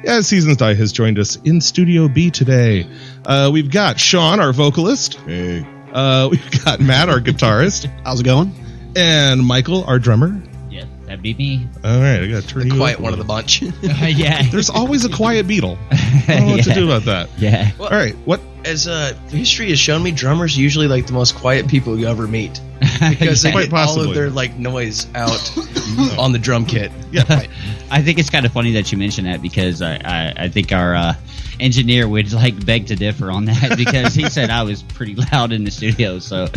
Yeah, Seasons Die has joined us in Studio B today. We've got Sean, our vocalist. Hey. We've got Matt, our guitarist. How's it going? And Michael, our drummer. Yeah, that'd be me. All right, I got to turn you quiet up one of the bunch. Yeah. There's always a quiet Beatle. I don't know what to do about that. Yeah. Well, all right, what? As history has shown me, drummers are usually like the most quiet people you ever meet because they Quite get all possibly. of their like noise out on the drum kit. Yeah. I think it's kind of funny that you mentioned that because I think our engineer would like beg to differ on that because he said I was pretty loud in the studio. So,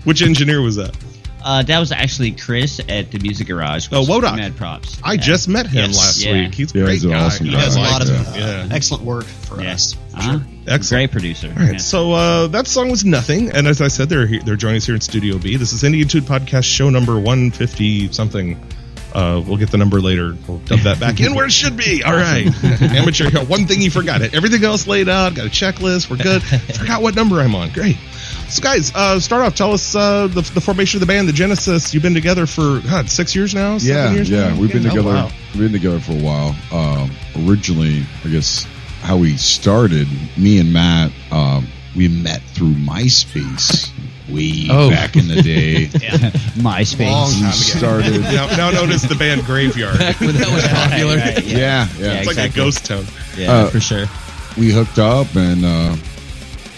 Which engineer was that? that was actually Chris at the Music Garage. Oh, Wodak. Mad props. I just met him last Yeah. week. He's a great he's an guy. awesome He guy. does a lot of Yeah. excellent work for us. Uh-huh. Excellent. Great producer. All right, Yeah. so that song was Nothing, and as I said, they're joining us here in Studio B. This is Indie Etude Podcast show number 150 something. We'll get the number later. We'll dub that back in where it should be. All right, amateur. One thing you forgot it. Everything else laid out. Got a checklist. We're good. Forgot what number I'm on. Great. So guys, start off. Tell us the formation of the band, the genesis. You've been together for 6 years now. 7 years now? We've been together. Wow. We've been together for a while. Originally, I guess how we started. Me and Matt, we met through MySpace way back in the day. MySpace. Long We time ago. started. Now notice the band Graveyard. When that was popular. Right, Yeah, It's like a exactly. ghost town. Yeah, for sure. We hooked up and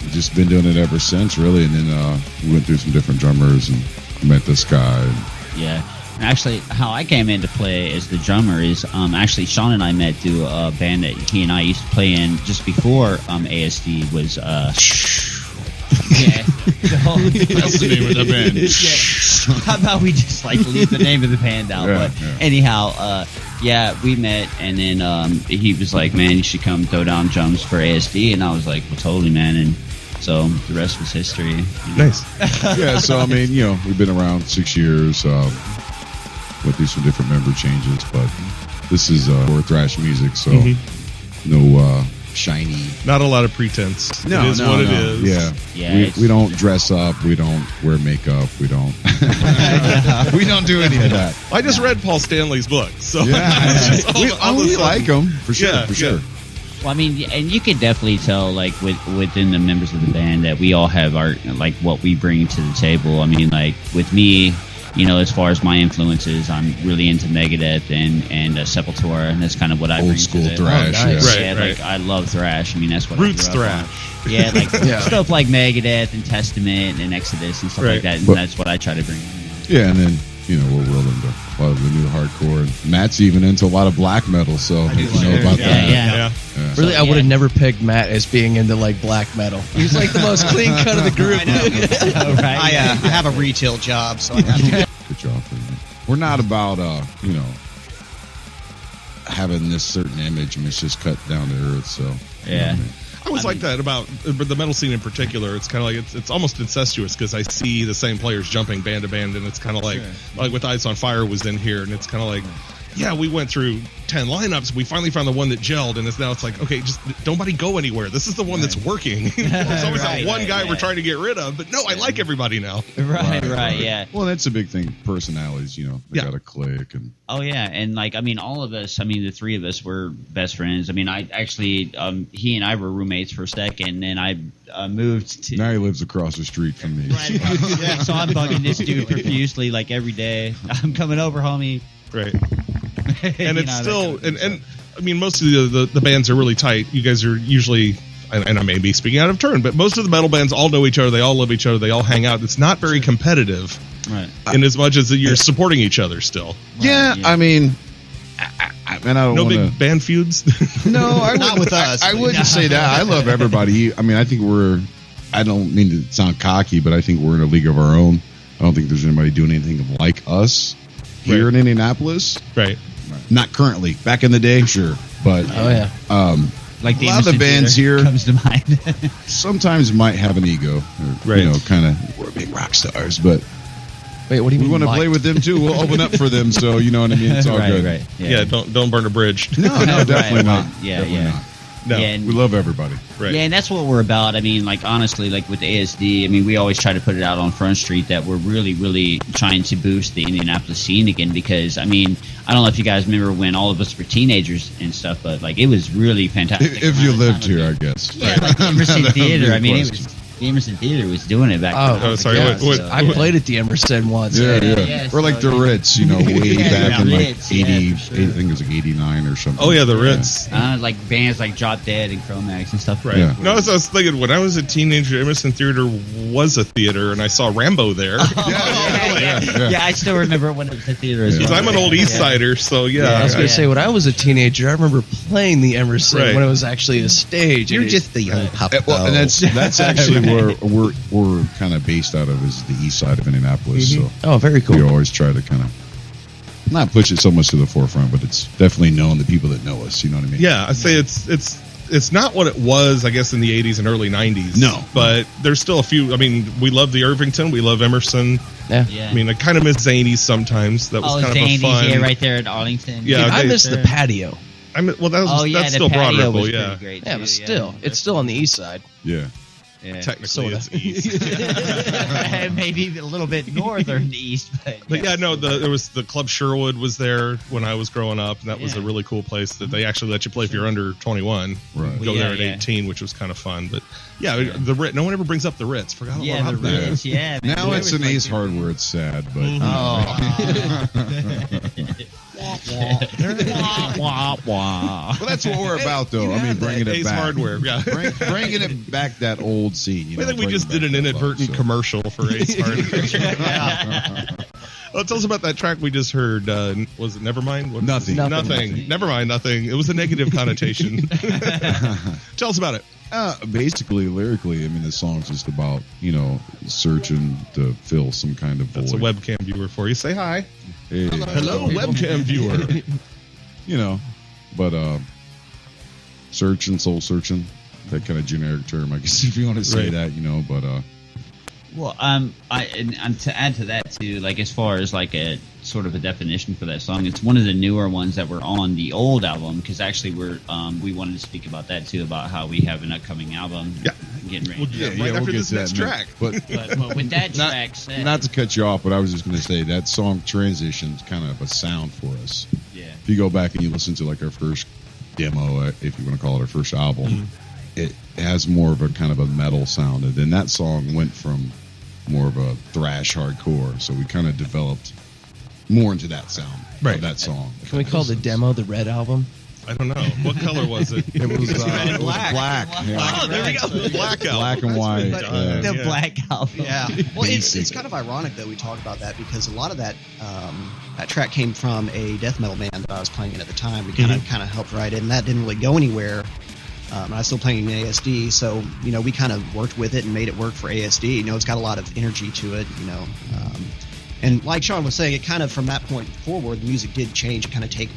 we've just been doing it ever since, really. And then we went through some different drummers and met this guy. Yeah. And actually, how I came into play as the drummer is actually Sean and I met through a band that he and I used to play in just before ASD was. Yeah. That's the name of the band. Yeah. How about we just like leave the name of the band out? Yeah, But yeah. anyhow, we met, and then he was like, "Man, you should come throw down drums for ASD," and I was like, "Well, totally, man." And so the rest was history. You know? Nice. Yeah, so I mean, we've been around 6 years. Went through some different member changes, but this is for thrash music, so no shiny. Not a lot of pretense. No, it is what it is. Yeah, Yeah, we don't dress up. We don't wear makeup. We don't. We don't do any of that. I just read Paul Stanley's book, so Yeah, it's just all of a we sudden- like them for sure. Yeah, for sure. yeah. Well, I mean, and you can definitely tell, like, within the members of the band that we all have our, like, what we bring to the table. I mean, like, with me, as far as my influences, I'm really into Megadeth and Sepultura, and that's kind of what I Old bring school to the thrash, nice. yeah. Right, like, I love thrash. I mean, that's what Roots I grew up on. thrash. Yeah, like Yeah. stuff like Megadeth and Testament and Exodus and stuff Right. like that, and But- that's what I try to bring. Yeah, and then we're real into a lot of the new hardcore, and Matt's even into a lot of black metal. So if you know about Yeah, that. yeah. Yeah. Really, So, I would have yeah. never pegged Matt as being into like black metal. He's like the most clean cut of the group. Oh, right? I have a retail job, so I have to. Good job. We're not about having this certain image. I mean, it's just cut down to earth. So you know what Yeah. I mean? I always like that about the metal scene in particular. It's kind of like it's almost incestuous because I see the same players jumping band to band, and it's kind of like with Ice on Fire was in here, and it's kind of like, yeah, we went through 10 lineups. We finally found the one that gelled, and now it's like, okay, just nobody go anywhere. This is the one that's working. There's always that one guy we're trying to get rid of, but no, I like everybody now. Right, yeah. Well, that's a big thing. Personalities, they Yeah. got to click. And Oh yeah, and like I mean, all of us. I mean, the three of us were best friends. I mean, I actually, he and I were roommates for a second, and I moved to. now he lives across the street from me. Right. Yeah, so I'm bugging this dude profusely, like every day. I'm coming over, homie. Right. You And it's know, still, that kind of and I mean, most of the bands are really tight. You guys are usually, and I may be speaking out of turn, but most of the metal bands all know each other. They all love each other. They all hang out. It's not very competitive, stuff. Right. in as much as that you're supporting each other still. Yeah, yeah. I mean, I don't No want to. big band feuds. No, I Not wouldn't- with us. I wouldn't say that. I love everybody. I mean, I think I don't mean to sound cocky, but I think we're in a league of our own. I don't think there's anybody doing anything like us here Right. in Indianapolis. Right. Not currently. Back in the day, sure. But Oh yeah. Like a lot of the Emerson bands Theater here comes to mind. sometimes might have an ego. Or, Right. kind of, we're big rock stars, but Wait, what do you we mean? want to light? play with them too. We'll open up for them, so you know what I mean. It's all right, good. right. Yeah. Don't burn a bridge. No, Right, definitely right. not. Yeah, Definitely yeah. not. No. Yeah, and, We love everybody. Right. yeah, and that's what we're about. I mean, like, honestly, like with ASD, I mean, we always try to put it out on Front Street that we're really, really trying to boost the Indianapolis scene again because, I mean, I don't know if you guys remember when all of us were teenagers and stuff, but, like, it was really fantastic. If you around the lived time of here, it. I guess. Yeah, like the Emerson That would be Theater. the I mean, question. the Emerson Theater was doing it back then. Oh, sorry, yeah. what- I played at the Emerson once. Yeah, yeah. yeah, Or like so, the yeah. Ritz, way Yeah, back in like Ritz, yeah, 80, for sure. I think it was like 89 or something. Oh yeah, the Ritz. Like bands like Drop Dead and Chromax and stuff. Right. Yeah. No, as I was thinking, when I was a teenager, Emerson Theater was a theater, and I saw Rambo there. Yeah, I still remember when it was the theater as Because well. I'm an old East Sider, so yeah. I was going to Yeah. say, when I was a teenager, I remember playing the Emerson Right. when it was actually a stage. You're and just the young pup. Well, and that's actually where we're kind of based out of is the east side of Indianapolis. So Oh, very we cool. always try to kind of not push it so much to the forefront, but it's definitely known the people that know us. You know what I mean? Yeah, I say it's not what it was, I guess, in the 80s and early 90s. No. But there's still a few. I mean, we love the Irvington. We love Emerson. Yeah. Yeah. I mean, I kind of miss Zanies sometimes. That was Oh, kind of a Zanies, fun. yeah, right there at Arlington. Yeah, I they- miss the patio. Well, that was, Oh yeah, that's the still Broad patio Ripple, was yeah. pretty great. Yeah, too, but still, it's still on the east side. Yeah. yeah. Technically, Sorta. it's east. Maybe a little bit northern east, But yeah, no, there was the Club Sherwood was there when I was growing up, and that was a Yeah. really cool place that they actually let you play if you're under 21. Right. Go Yeah, there at yeah. 18, which was kind of fun. But yeah, the Ritz. No one ever brings up the Ritz. Forgot all yeah, the about that. Ritz, yeah. man. Now There it's was, an like, Ace Hardware. It's sad, but wah, wah. well, that's what we're about, though. I mean, bringing it Ace back. Hardware, yeah. Bringing it back that old scene. I think we just did an inadvertent commercial for Ace Hardware. Well, tell us about that track we just heard. Was it Nevermind? What- Nothing. Nothing. Nevermind. Nothing. It was a negative connotation. Tell us about it. Basically, lyrically, I mean, the song's just about searching to fill some kind of void. That's a webcam viewer for you. Say hi. Hey, Hello, webcam viewer. But searching, soul searching, that kind of generic term, I guess, if you want to say Right. that, but Well, and to add to that too, like as far as like a sort of a definition for that song, it's one of the newer ones that were on the old album because actually we wanted to speak about that too, about how we have an upcoming album. Yeah. Getting ready. Well, to yeah, do. right after we'll this get to next that in a track. minute. But with that not, track said, not to cut you off, but I was just going to say that song transitions kind of a sound for us. yeah. If you go back and you listen to like our first demo, if you want to call it our first album, it has more of a kind of a metal sound, and then that song went from more of a thrash hardcore, so we kind of developed more into that sound Right. of that song. Can we call the demo the Red Album? I don't know. What color was it? It was, red and black. black. Yeah. Oh, there we go. The black album. Black and white. But- yeah. The Black Album. Yeah. Well, it's kind of ironic that we talk about that because a lot of that that track came from a death metal band that I was playing in at the time. We kind of helped write it, and that didn't really go anywhere. And I was still playing in ASD, so we kind of worked with it and made it work for ASD. It's got a lot of energy to it. And like Sean was saying, it kind of from that point forward, the music did change, and kind of take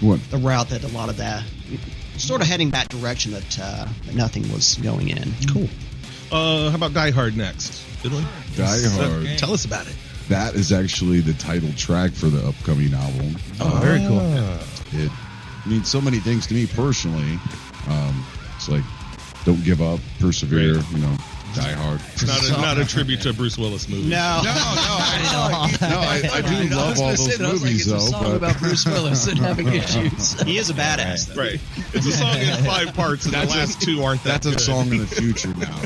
What? the route that a lot of that sort of heading that direction that nothing was going in. Cool. How about Die Hard next? Fiddling? Die Hard. Tell us about it. That is actually the title track for the upcoming album. Oh, very cool. It means so many things to me personally. It's like, don't give up, persevere, Right. Die Hard. It's not a tribute to a Bruce Willis movie. No. I do love all those movies, it's a song though. about Bruce Willis and having issues. He is a badass, though. Right. It's a song in 5 parts, and the last 2 aren't that That's a good. song in the future now.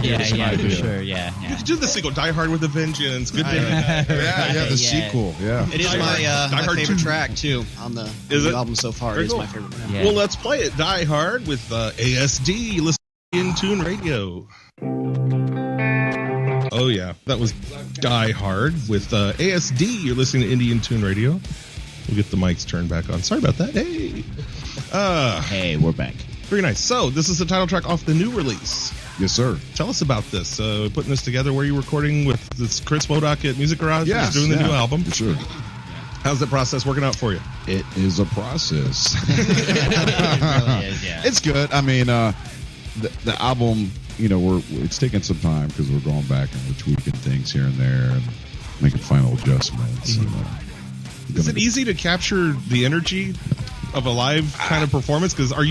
Yeah, for idea. sure. Yeah. Do the sequel, Die Hard with a Vengeance. Good day. Yeah, the sequel. Yeah. It is Die my, Hard- Die my Hard favorite 2. track, too, on the Is it? album so far. Very It is cool. my favorite one. Yeah. Well, let's play it. Die Hard with ASD. Listen to In Tune Radio. Oh, yeah. That was Die Hard with ASD. You're listening to Indie In Tune Radio. We'll get the mics turned back on. Sorry about that. Hey. Hey, we're back. Very nice. So, this is the title track off the new release. Yes, sir. Tell us about this. Putting this together. Where are you recording with this Chris Wodak at Music Garage? Yes, Doing the new album. For sure. How's that process working out for you? It is a process. It really is, yeah. It's good. I mean, the album, it's taking some time because we're going back and we're tweaking things here and there and making final adjustments. Is it easy to capture the energy of a live kind of performance? Because I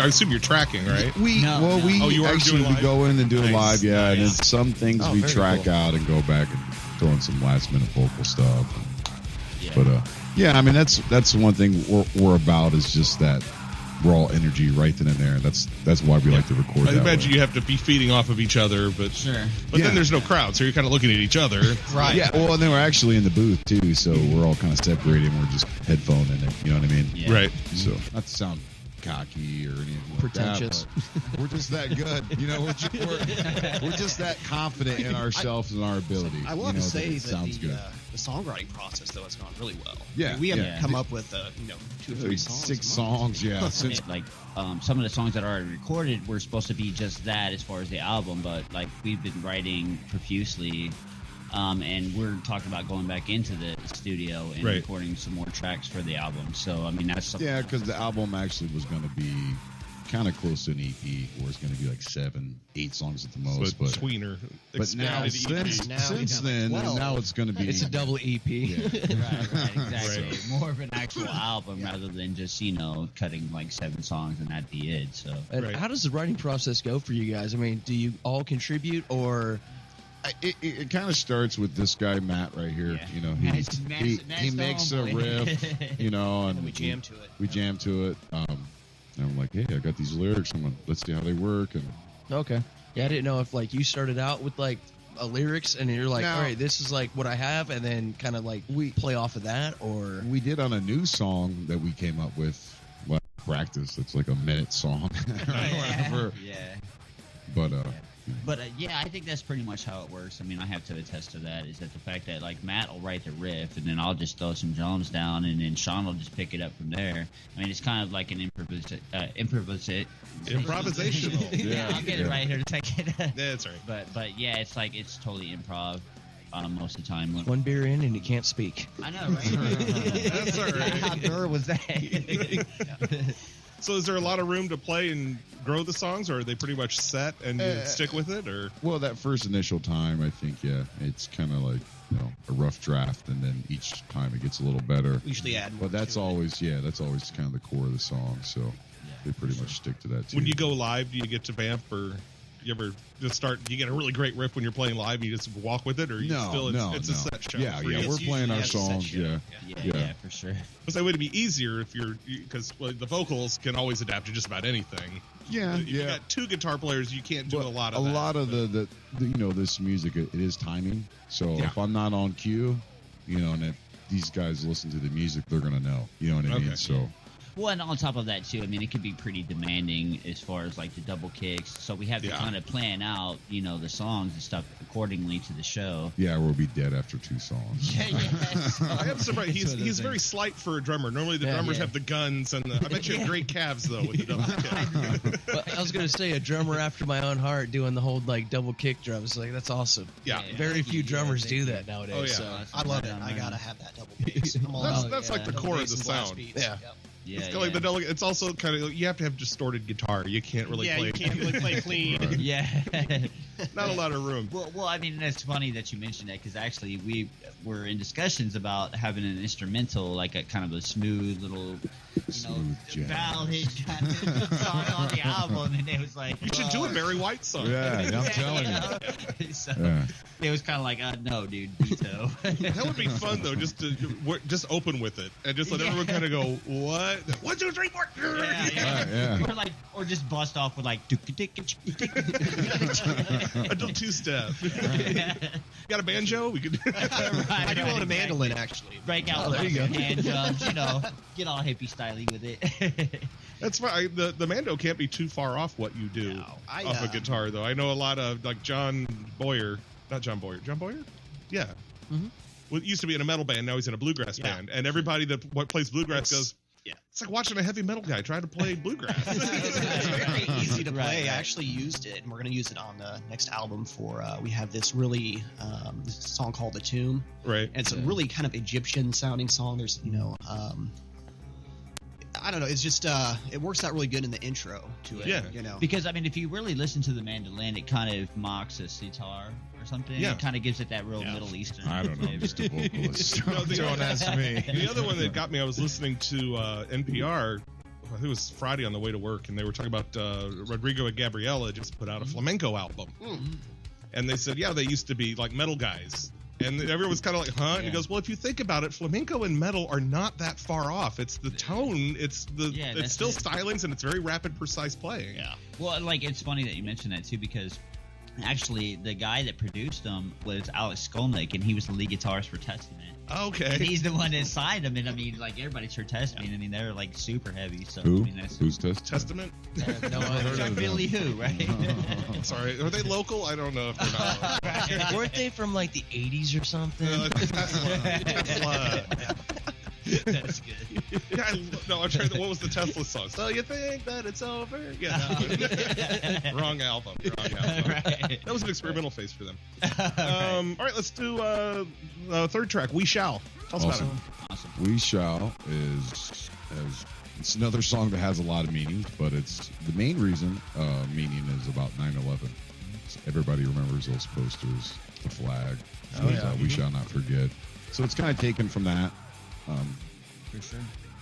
assume you're tracking, right? We actually go in and do it live, yeah. Nice. And then some things we track out and go back and throw in some last minute vocal stuff. Yeah. But yeah, I mean that's one thing we're about is just that raw energy right then and there. That's why we like to record. I imagine you have to be feeding off of each other, but then there's no crowd, so you're kind of looking at each other. Right. Yeah. Well, and then we're actually in the booth too, so we're all kind of separated. And we're just headphoning it. You know what I mean? Yeah. Right. So not to sound cocky or anything like Pretentious. that, but we're just that good. You know, we're just that confident in ourselves and our ability. I will have to say it that sounds good. the songwriting process though has gone really well. Yeah, we haven't yeah. come up with 2 or 3 songs. 6 songs, yeah. Since Like some of the songs that are already recorded were supposed to be just that as far as the album, but like we've been writing profusely, and we're talking about going back into the studio and Right. recording some more tracks for the album. So I mean that's something. yeah, because the album actually was going to be kind of close to an EP, where it's going to be like 7, 8 songs at the So most. But tweener. but now expanded EP. since then, now it's going to be. It's a double EP. Yeah. Right, exactly. Right. More of an actual album rather than just cutting like 7 songs and that'd be it. So And Right. how does the writing process go for you guys? I mean, do you all contribute or? It kind of starts with this guy Matt right here. Yeah. You know, Matt's he the makes a homeboy. riff. You know, and we jam to it. We jam to it. And I'm like, hey, I got these lyrics. Let's see how they work. And Okay. Yeah, I didn't know if like you started out with like a lyrics and you're like, No. all right, this is like what I have, and then kind of like we play off of that, or we did on a new song that we came up with last practice. It's like a minute song, or whatever. yeah. But But yeah, I think that's pretty much how it works. I mean, I have to attest to that. Is that the fact that like Matt will write the riff, and then I'll just throw some drums down, and then Sean will just pick it up from there. I mean, it's kind of like an improvisational. Yeah. I'll get it right here in a second. That's right. But yeah, it's like it's totally improv most of the time. one beer in and you can't speak. I know, right? That's all right. How dur was that? So is there a lot of room to play and grow the songs, or are they pretty much set and you stick with it? Or well, that first initial time, I think, yeah, it's kind of like a rough draft, and then each time it gets a little better. We usually add more. But that's to it. always kind of the core of the song. So they pretty much stick to that too. when you go live, do you get to vamp, or you ever just start? Do you get a really great riff when you're playing live, and you just walk with it, or you it's a set show? Yeah, for you? we're playing our usually a set songs. show. Yeah, for sure. Because that would be easier if because the vocals can always adapt to just about anything. Yeah, If you got 2 guitar players, you can't do a lot of that. This music, it is timing. So if I'm not on cue, and if these guys listen to the music, they're gonna know. You know what I mean? Okay. So Well, and on top of that too, I mean, it could be pretty demanding as far as like the double kicks. So we have to kind of plan out, the songs and stuff accordingly to the show. yeah, we'll be dead after 2 songs. I am surprised. He's very slight for a drummer. Normally the drummers have the guns, and I bet you have great calves though with the double kick. Well, I was gonna say a drummer after my own heart doing the whole like double kick drums. Like that's awesome. Yeah. Very few drummers do that nowadays. Oh, yeah. So. I love it. I gotta have that double bass. I'm all That's like the double core of bass the and blast sound. beats. Yeah. Yep. Yeah, It's kind of like the delegate. It's also kind of you have to have distorted guitar. You can't really play. you can't really play clean. yeah. Not a lot of room. Well, I mean, it's funny that you mentioned that because actually we were in discussions about having an instrumental, like a kind of a smooth little, Smooth jazz. ballad kind of song on the album, and it was like You should do a Barry White song. Yeah, I'm telling you. So Yeah. it was kind of like, no, dude, veto. That would be fun though, just to open with it and just let everyone kind of go, what? 1, 2, 3, 4. Yeah. Or just bust off with like A little 2-step. Got a banjo? We could. I do own a mandolin actually. break out there you go. hand drums, get all hippie styly with it. That's fine. The mando can't be too far off what you do No, off a guitar though. I know a lot of like John Boyer. John Boyer? Yeah. Mm-hmm. Well, it used to be in a metal band. Now he's in a bluegrass band. And everybody that plays bluegrass goes, it's like watching a heavy metal guy try to play bluegrass. It's very easy to play. Right. I actually used it, and we're going to use it on the next album for, we have this really, this song called The Tomb. Right. And it's a really kind of Egyptian-sounding song. There's, I don't know. It's just, it works out really good in the intro to it. Yeah. Because, I mean, if you really listen to the mandolin, it kind of mocks a sitar or something. Yeah. It kind of gives it that real Middle Eastern. I don't know, flavor. Mr. Vocalist. No, Don't ask me. The other one that got me, I was listening to NPR. I think it was Friday on the way to work, and they were talking about Rodrigo and Gabriela just put out a flamenco album. And they said, yeah, they used to be like metal guys. And everyone was kind of like, huh? And he goes, well, if you think about it, flamenco and metal are not that far off. It's the tone. It's it's still stylings, and it's very rapid, precise playing. Yeah. Well, like, it's funny that you mentioned that, too, because actually the guy that produced them was Alex Skolnick, and he was the lead guitarist for Testament. Okay. And he's the one that signed them, and I mean, like, everybody's heard Testament. I mean, they're, like, super heavy. So, Who? I mean, that's Who's Testament? Testament? No, I Chuck Billy Who, right? Sorry. Are they local? I don't know if they're not local. Weren't they from like the 80s or something? Tesla. That's good. Yeah, I'm trying to, what was the Tesla song? So you think that it's over? Yeah. Wrong album. Right. That was an experimental phase for them. All right, let's do third track, We Shall. Tell us about it. Awesome. We Shall it's another song that has a lot of meaning, but it's the main reason meaning is about 9/11. Everybody remembers those posters, the flag. Oh, yeah. We shall not forget. So it's kind of taken from that. For sure.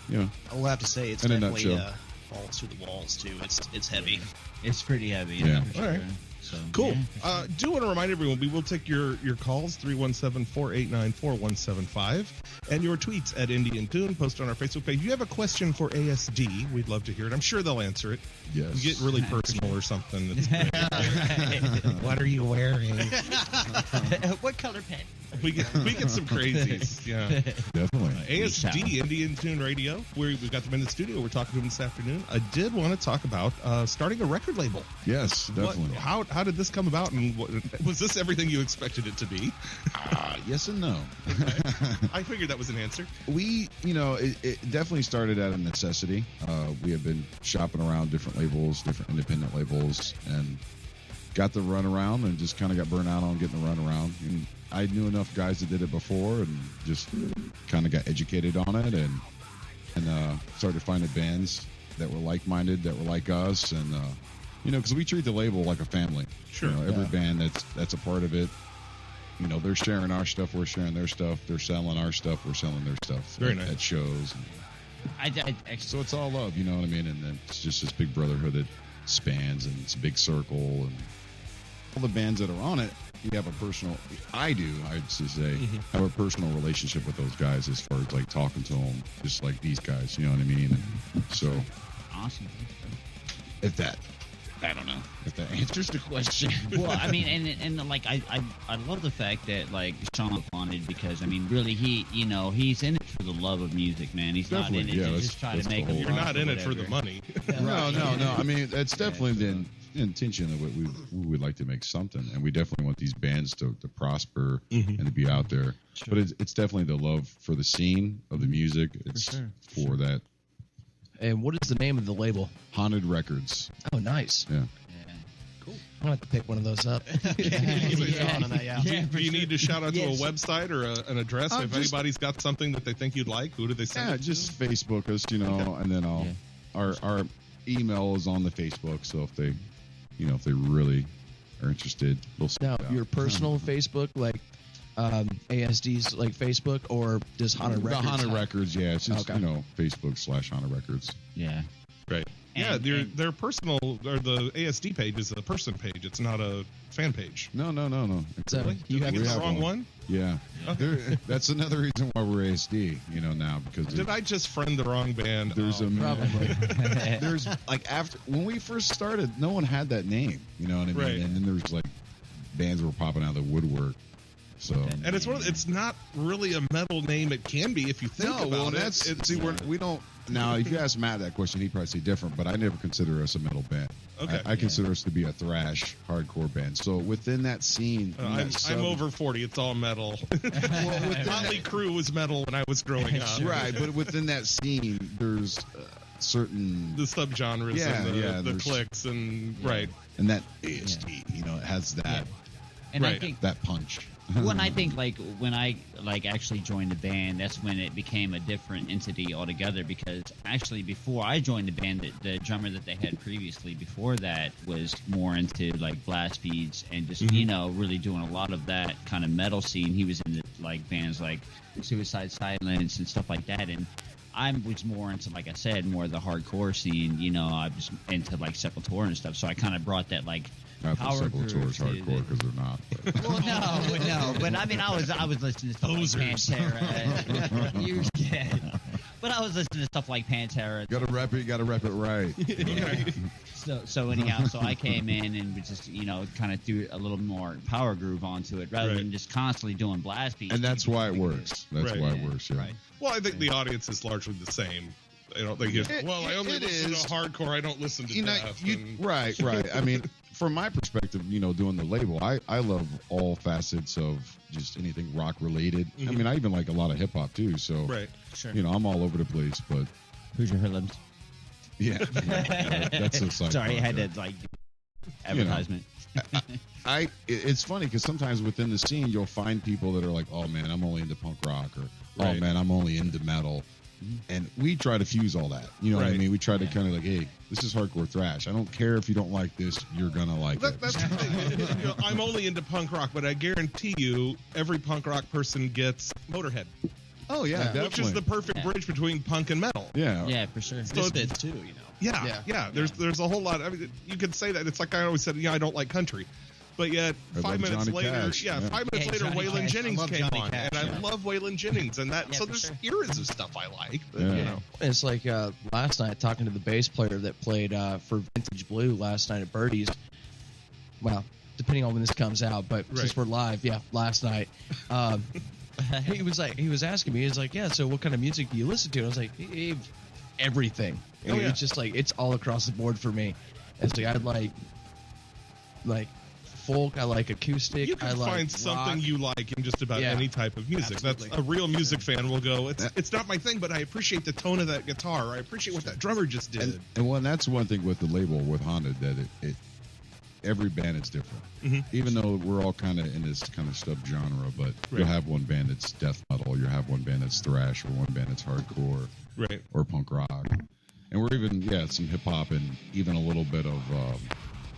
Yeah. I will have to say it's In a definitely nutshell. falls through the walls too. It's heavy. It's pretty heavy. Yeah. For sure. All right. So, Cool. yeah. Do want to remind everyone, we will take your calls, 317-489-4175, and your tweets at Indian Tune. Post on our Facebook page. If you have a question for ASD, we'd love to hear it. I'm sure they'll answer it. Yes. You get really personal or something. That's great. What are you wearing? What color pen? we get some crazies. Yeah. Definitely. ASD, Indian Tune Radio. We've got them in the studio. We're talking to them this afternoon. I did want to talk about starting a record label. Yes, definitely. How did this come about, and was this everything you expected it to be? Yes and no. I figured that was an answer. It definitely started out of necessity. We have been shopping around different labels, different independent labels, and got the run around and just kind of got burnt out on getting the run around. And I knew enough guys that did it before and just kind of got educated on it and started finding bands that were like-minded, that were like us, and because we treat the label like a family. Sure. Every band that's a part of it. They're sharing our stuff, we're sharing their stuff. They're selling our stuff, we're selling their stuff. Very nice. At shows. So it's all love, you know what I mean? And then it's just this big brotherhood that spans, and it's a big circle. And all the bands that are on it, you have a personal. I should say, have a personal relationship with those guys as far as like talking to them, just like these guys. You know what I mean? And so Awesome. I don't know if that answers the question. Well, I mean, and like I love the fact that like Sean wanted, because I mean, really he's in it for the love of music, man. He's Definitely, not in it to that's- just try that's to make the a whole- You're not buck or in it for the whatever. money. No. I mean, that's definitely the intention of it. We would like to make something, and we definitely want these bands to prosper and to be out there. Sure. But it's definitely the love for the scene of the music. It's sure. for that And what is the name of the label? Haunted Records. Oh, nice. Yeah. I'm gonna have to pick one of those up. Do you need to shout out to a website or an address? If just- anybody's got something that they think you'd like, who do they send Yeah, it just to? Facebook us, and then our email is on the Facebook. So if they really are interested, they'll Now, send it out. your personal Facebook, like ASD's like Facebook, or does Haunted Records? The Haunted have- Records, yeah, it's just Okay. Facebook / Haunted Records. Yeah. Right. Yeah, their personal, or the ASD page is a person page. It's not a fan page. No. So Did you I have get the have wrong one? Yeah, that's another reason why we're ASD. Now because Did I just friend the wrong band? there's probably. there's like after when we first started, no one had that name. You know what I mean? Right. And then there's like bands were popping out of the woodwork. So And it's not really a metal name. It can be if you think about it. see we don't. Now, if you ask Matt that question, he'd probably say different. But I never consider us a metal band. Okay. I consider us to be a thrash hardcore band. So within that scene, I'm over 40. It's all metal. Motley Crue was metal when I was growing up. right? But within that scene, there's certain The subgenres Yeah, and the there's- clicks and right. and that ASD, it has that And I Right. think that punch. When I think when I actually joined the band, that's when it became a different entity altogether. Because actually, before I joined the band, the drummer that they had previously before that was more into like blast beats and just really doing a lot of that kind of metal scene. He was into like bands like Suicide Silence and stuff like that, and I was more into, like I said, more of the hardcore scene. I was into like Sepultura and stuff, so I kind of brought that like. Not that Power Sepultura is group, hardcore because they're not. But. Well, no, but I mean, I was listening to stuff like Pantera. You get. But I was listening to stuff like Pantera. You gotta rep it right. So anyhow, so I came in and we just kind of threw a little more power groove onto it rather than just constantly doing blast beats. And that's why it works. That's why it works. Yeah. Right. Well, I think the audience is largely the same. I don't think I only listen to hardcore. I don't listen to death. Right. I mean, from my perspective, doing the label, I love all facets of just anything rock related. I mean, I even like a lot of hip hop too. So, Sure. I'm all over the place. But Who's your hoodlums? yeah, that's a side. Sorry, I had to like advertisement. It's funny because sometimes within the scene, you'll find people that are like, "Oh man, I'm only into punk rock," or "Oh man, I'm only into metal." And we try to fuse all that. You know what I mean? We try to kind of like, hey, this is hardcore thrash. I don't care if you don't like this, you're going to like it. That's the thing. I'm only into punk rock, but I guarantee you every punk rock person gets Motorhead. Oh, yeah, definitely. Which is the perfect bridge between punk and metal. Yeah, for sure. Misfits too, Yeah. There's a whole lot. I mean, you could say that. It's like I always said, I don't like country. But yet, 5 minutes Johnny later, Cash. 5 minutes later, Johnny Waylon Cash. Jennings came Johnny on, Cash, and I love Waylon Jennings, and that. So for there's sure. eras of stuff I like. But, It's like last night talking to the bass player that played for Vintage Blue last night at Birdie's. Well, depending on when this comes out, but since we're live, last night. He was asking me, so what kind of music do you listen to? And I was like, everything. It's just like, it's all across the board for me. It's like, I like folk, I like acoustic. You can I like find something rock. you like in just about any type of music. Absolutely. That's a real music fan will go. It's not my thing, but I appreciate the tone of that guitar. I appreciate what that drummer just did. And that's one thing with the label with Haunted that it every band is different. Even though we're all kind of in this kind of sub genre, but you'll have one band that's death metal, you'll have one band that's thrash, or one band that's hardcore, or punk rock. And we're even some hip hop and even a little bit of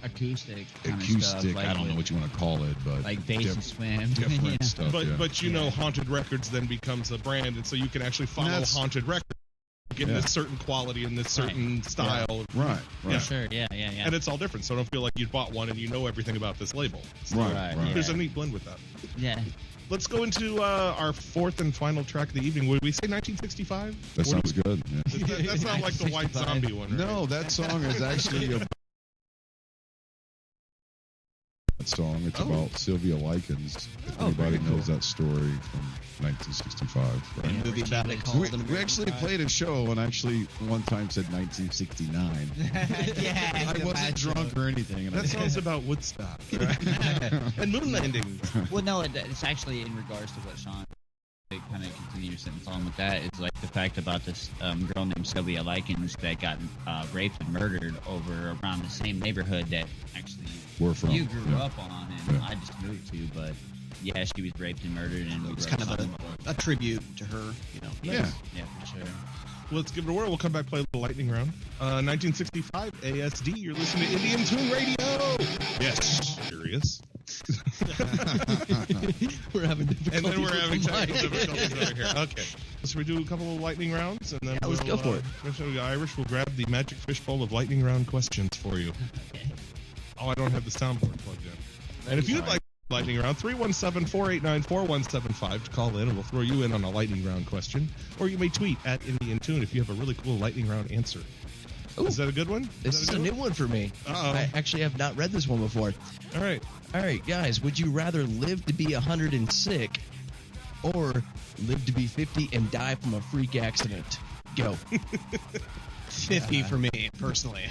acoustic kind of acoustic. stuff, like I don't know what you want to call it, but like bass and swim. different stuff. But Haunted Records then becomes a brand, and so you can actually follow Haunted Records. Get this certain quality and this certain style. Right. For sure, yeah. And it's all different, so I don't feel like you bought one and you know everything about this label. So Right. There's a neat blend with that. Yeah. Let's go into our fourth and final track of the evening. Would we say 1965? That sounds good. Yeah. That's not like the White Zombie one, right? No, that song is actually a song. It's about Sylvia Likens. If anybody knows that story from 1965. Right? A movie about it called We actually played a show and actually one time said 1969. I wasn't drunk or anything. And That song's about Woodstock and moon landings. Well, no, it's actually in regards to what Sean kind of continue your sentence on with that. It's like the fact about this girl named Sylvia Likens that got raped and murdered over around the same neighborhood that actually we're from. You grew up on, and I just moved to, but yeah, she was raped and murdered, and It's kind of a tribute to her, Yeah, for sure. Let's give it a whirl. We'll come back, play a little lightning round. 1965 ASD. You're listening to Indian Tune Radio. Yes, serious. We're having difficulties. And then we're having with the technical mic. difficulties over here. Okay. So we do a couple of lightning rounds, and then let's go for it. Especially the Irish will grab the magic fishbowl of lightning round questions for you. Oh, I don't have the soundboard plugged in. And if you'd like lightning round, 317-489-4175 to call in, and we'll throw you in on a lightning round question. Or you may tweet at Indian Tune if you have a really cool lightning round answer. Ooh. Is that a good one? This is a new one for me. Uh-oh. I actually have not read this one before. All right. All right, guys, would you rather live to be 100 and sick or live to be 50 and die from a freak accident? Go. 50 for me, personally.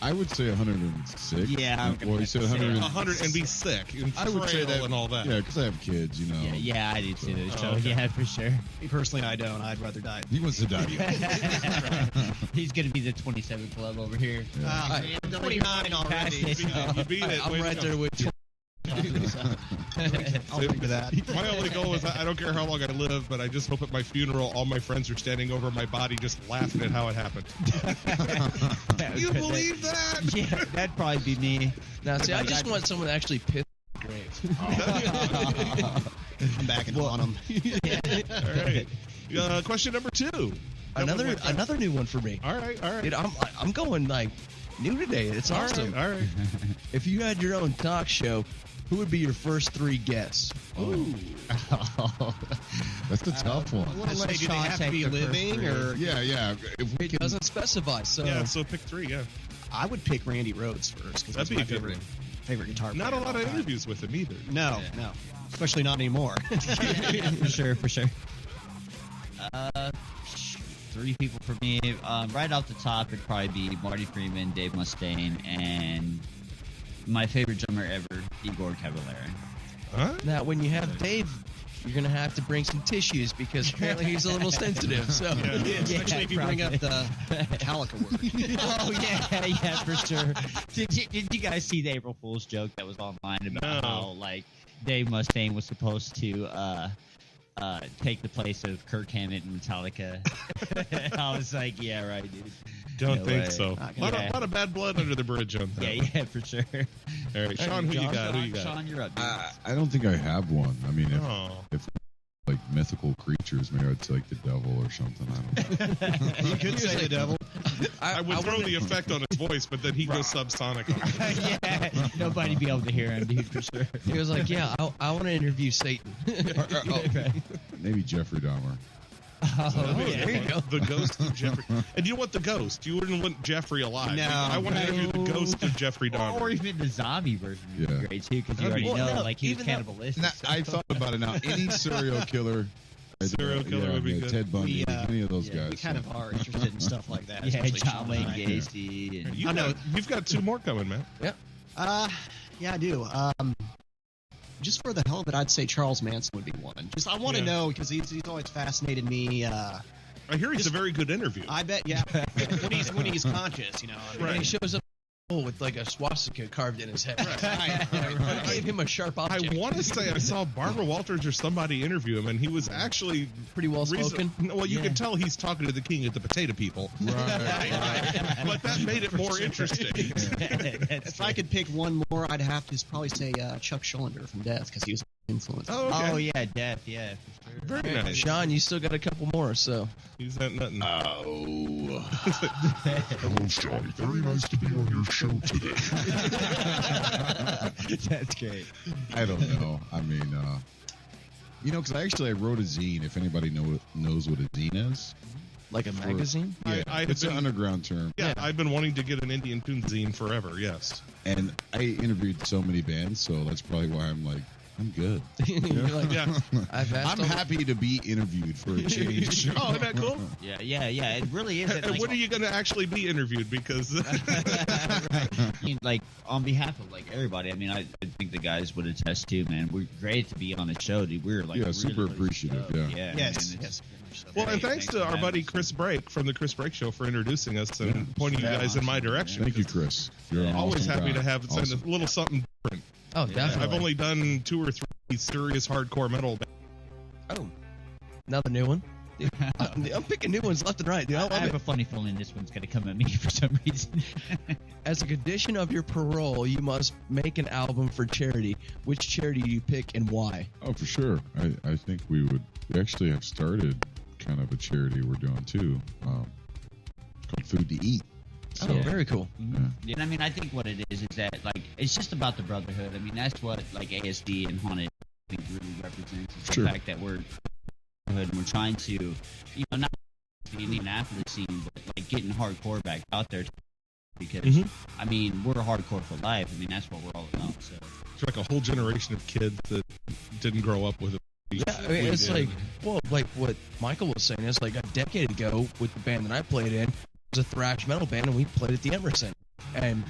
I would say 106. Yeah, I'm gonna Well, you said 100. 100 and be sick and I would say frail that and all that. Yeah, because I have kids, you know. Yeah, I do too. So okay. yeah, for sure. Personally, I don't. I'd rather die. He wants to die. He's gonna be the 27 club over here. I'm 29 already. You beat it. I'm Way to right go. there with you. I'll think of that. My only goal is I don't care how long I live, but I just hope at my funeral all my friends are standing over my body just laughing at how it happened. You believe that? Yeah, that'd probably be me. Now, see, I just want someone to actually piss the grave. I'm backing on them. All right. Question number 2. Another new one for me. All right. Dude, I'm going like new today. It's awesome. All right. If you had your own talk show, who would be your first 3 guests? Ooh. That's a tough one. Do they have to be living or? Yeah. If we It doesn't specify, so Yeah, so pick 3, yeah. I would pick Randy Rhoads first because That'd that's be my a good favorite guitar player. Not a of lot all of time. interviews with him either. No, especially not anymore. For sure. 3 people for me. Right off the top, it'd probably be Marty Freeman, Dave Mustaine, and my favorite drummer ever, Igor Cavallari. Huh? now when you have Dave, you're gonna have to bring some tissues because apparently he's a little sensitive. So Especially if you bring up the Metallica word. Oh yeah, for sure. Did you guys see the April Fool's joke that was online about how like Dave Mustaine was supposed to take the place of Kirk Hammett in Metallica? I was like, yeah, right, dude. Don't No think way. so. A lot of bad blood under the bridge on that. Yeah, for sure. All right, Sean, who you got? Who you got? Sean, you're up. Dude. I don't think I have one. I mean, if like mythical creatures, maybe I'd say like the devil or something. I don't know. You could say the devil. I would throw the effect on his voice, but then he goes subsonic on it. Yeah, nobody be able to hear him, dude, for sure. he was like, "Yeah, I want to interview Satan." Maybe Jeffrey Dahmer. There you go. The ghost of Jeffrey. And you know what? The ghost. You wouldn't want Jeffrey alive. No. I want to interview the ghost of Jeffrey Dahmer. Or even the zombie version would Yeah. be great too, because you That'd already be- know, like he was even though- cannibalistic. Now, I thought about it now. Any serial killer. Serial killer would be good. Ted Bundy, any of those guys. We kind of are interested in stuff like that. Yeah, especially John Sean Wayne and I. Gacy. And, You've got 2 more coming, man. Yeah, I do. Just for the hell of it, I'd say Charles Manson would be one. Just I want to know because he's always fascinated me. I hear he's a very good interview. I bet, yeah. when he's conscious, you know. I mean, And he shows up with like a swastika carved in his head. I gave him a sharp I object. want to say I saw Barbara Walters or somebody interview him, and he was actually Pretty well spoken. Well, you can tell he's talking to the king of the potato people. Right. But that made it more interesting. if I could pick one more, I'd have to probably say Chuck Schuldiner from Death because he was an influence. Oh, okay. Oh yeah, Death, yeah, for sure. Very nice. Sean, you still got a couple more, so He's not nothing. Hello, Johnny. Very nice to be on your show today. That's great. I don't know. I mean, because I wrote a zine. If anybody knows what a zine is, like a magazine. I have it's an been- underground term. Yeah, I've been wanting to get an Indian Tune zine forever, yes. And I interviewed so many bands, so that's probably why I'm like, I'm good. You're like, Yeah. I've asked I'm all- happy to be interviewed for a change. Oh, isn't that cool? Yeah. It really is. And when are you going to actually be interviewed? Because Like on behalf of like everybody, I mean, I think the guys would attest too, man. We're great to be on the show, dude. We're like Yeah, really, super really appreciative, stoked. yeah. Yeah, Yes, man, yes. well, and Great. thanks to for our having buddy us. Chris Brake from the Chris Brake Show for introducing us and pointing you guys in my direction. Thank you, Chris. You're an Always awesome happy guy. to have send Awesome. a little something different. Oh, definitely. I've only done 2 or 3 serious hardcore metal. Oh, another new one. Dude, I'm picking new ones left and right, dude. I I love have a it. funny feeling this one's gonna come at me for some reason. As a condition of your parole, you must make an album for charity. Which charity do you pick and why? Oh, for sure. I think we actually have started kind of a charity we're doing too. It's called Food to Eat. Oh, Yeah. very cool. Yeah, and I mean, I think what it is that like it's just about the brotherhood. I mean, that's what like ASD and Haunted I think really represents. Is the Sure. fact that we're brotherhood and we're trying to, not the Indianapolis scene, but like getting hardcore back out there. Because I mean, we're hardcore for life. I mean, that's what we're all about. So It's like a whole generation of kids that didn't grow up with it. Yeah, I mean, it's like, well, like what Michael was saying. It's like a decade ago with the band that I played in. It was a thrash metal band, and we played at the Emerson. And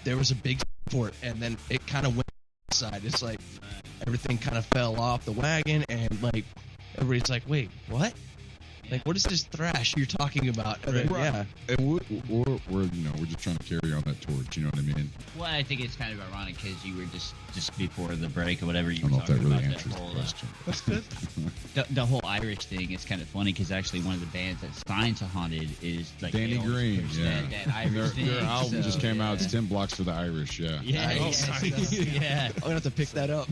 there was a big for it, and then it kind of went side. It's like everything kind of fell off the wagon, and like everybody's like, wait, what? Like, what is this thrash you're talking about? And then, yeah. And we're just trying to carry on that torch. You know what I mean? Well, I think it's kind of ironic because you were just before the break or whatever, you I don't were know if that talking really about answers the whole, question. That's good. the whole Irish thing is kind of funny because actually one of the bands that's signed to Haunted is like Danny they always Green, push yeah. that Irish thing. Their album so, just came out. It's 10 blocks for the Irish. Yeah. Yeah, Nice. yeah, Nice. yeah. I'm gonna have to pick that up.